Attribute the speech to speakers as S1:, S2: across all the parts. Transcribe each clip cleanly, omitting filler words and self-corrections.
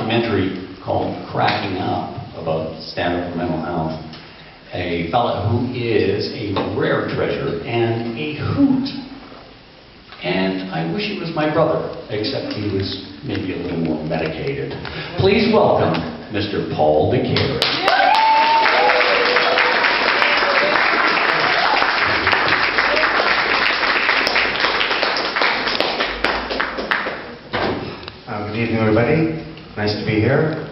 S1: documentary called Cracking Up about stand-up for mental health. A fella who is a rare treasure and a hoot. And I wish he was my brother, except he was maybe a little more medicated. Please welcome Mr. Paul DeCare.
S2: Good evening, everybody. Nice to be here.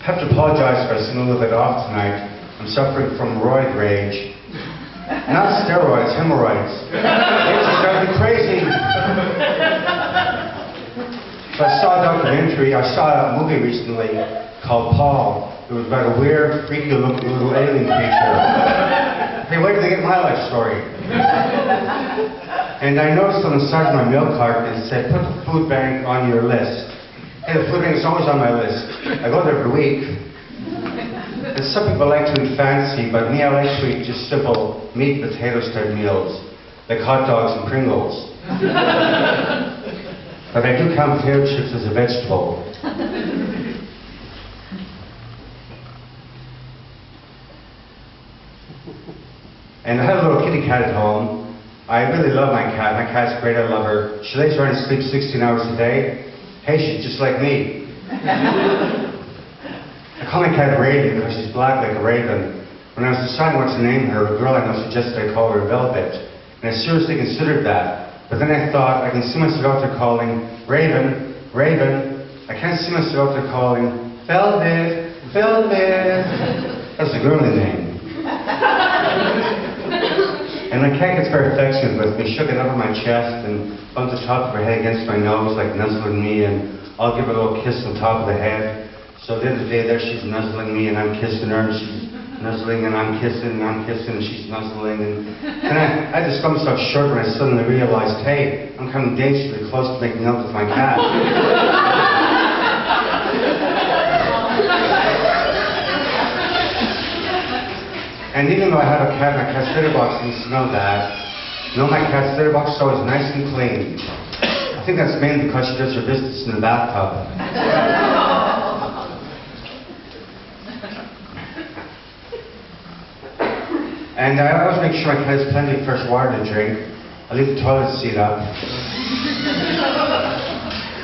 S2: I have to apologize if I seem a little bit off tonight. I'm suffering from roid rage. Not steroids, hemorrhoids. It's driving me crazy. So I saw a documentary, I saw a movie recently called Paul. It was about a weird, freaky looking little alien creature. Hey, where did they get my life story? And I noticed on the side of my milk carton it said, put the food bank on your list. Hey, the food bank is always on my list. I go there every week. And some people like to eat fancy, but me, I like to eat just simple meat, potatoes type meals, like hot dogs and Pringles. But I do count potato chips as a vegetable. And I have a little kitty cat at home. I really love my cat. My cat's great, I love her. She lays around and sleeps 16 hours a day. Hey, she's just like me. I call my cat Raven because she's black like a raven. When I was deciding what to name her, a girl I know suggested I call her Velvet. And I seriously considered that. But then I thought, I can see myself out there calling Raven, Raven. I can't see myself out there calling Velvet, Velvet. That's a girly name. And my cat gets very affectionate with me. She'll get up on my chest and bump the top of her head against my nose, like nuzzling me, and I'll give her a little kiss on top of the head. So the other day there, she's nuzzling me and I'm kissing her, and she's nuzzling and I'm kissing and she's nuzzling. And I just got myself short when I suddenly realized, hey, I'm coming dangerously close to making out with my cat. And even though I have a cat, my cat's litter box didn't smell bad. No, my cat's litter box is always nice and clean. I think that's mainly because she does her business in the bathtub. And I always make sure my cat has plenty of fresh water to drink. I leave the toilet seat up.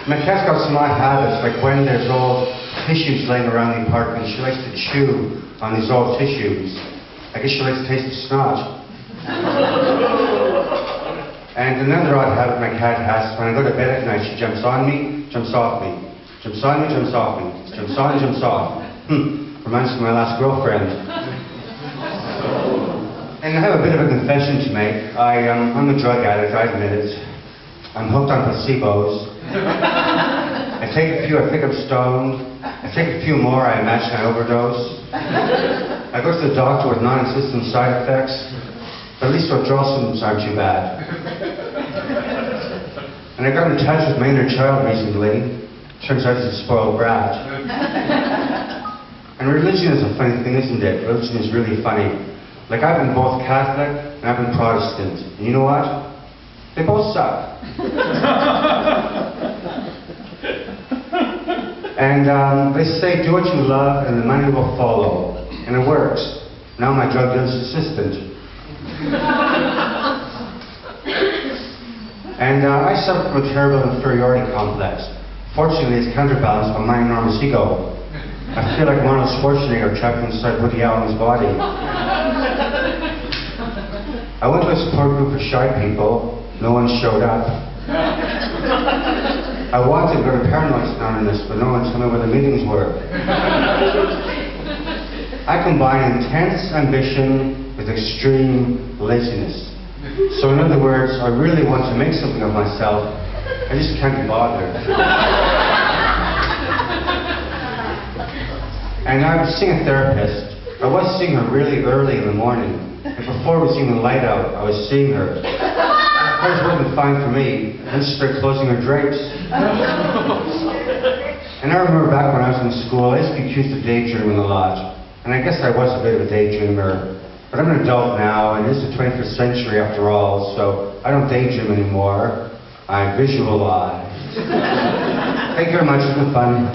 S2: My cat's got some odd habits, like when there's old tissues laying around the apartment, she likes to chew on these old tissues. I guess she likes to taste the snot. And another odd habit my cat has, when I go to bed at night, she jumps on me, jumps off me. Jumps on me, jumps off me. Jumps on, jumps off. Reminds me of my last girlfriend. And I have a bit of a confession to make. I'm a drug addict, I admit it. I'm hooked on placebos. I take a few, I think I'm stoned. I take a few more, I imagine I overdose. I go to the doctor with non-existent side effects, but at least withdrawal symptoms aren't too bad. And I got in touch with my inner child recently. Turns out he's a spoiled brat. And religion is a funny thing, isn't it? Religion is really funny. Like, I've been both Catholic and I've been Protestant. And you know what? They both suck. And they say, do what you love and the money will follow. And it works. Now my drug dealer's assistant. And I suffer from a terrible inferiority complex. Fortunately, it's counterbalanced by my enormous ego. I feel like Arnold Schwarzenegger trapped inside Woody Allen's body. I went to a support group for shy people. No one showed up. I wanted to go to Paranoid Anonymous, but no one told me where the meetings were. I combine intense ambition with extreme laziness. So in other words, I really want to make something of myself. I just can't be bothered. And I was seeing a therapist. I was seeing her really early in the morning. And before it was even light out, I was seeing her. Hers wasn't fine for me. Then she started closing her drapes. And I remember back when I was in school, I used to be accused of daydreaming a lot. And I guess I was a bit of a daydreamer. But I'm an adult now, and it's the 21st century after all, so I don't daydream anymore. I visualize. Thank you very much, it's been fun.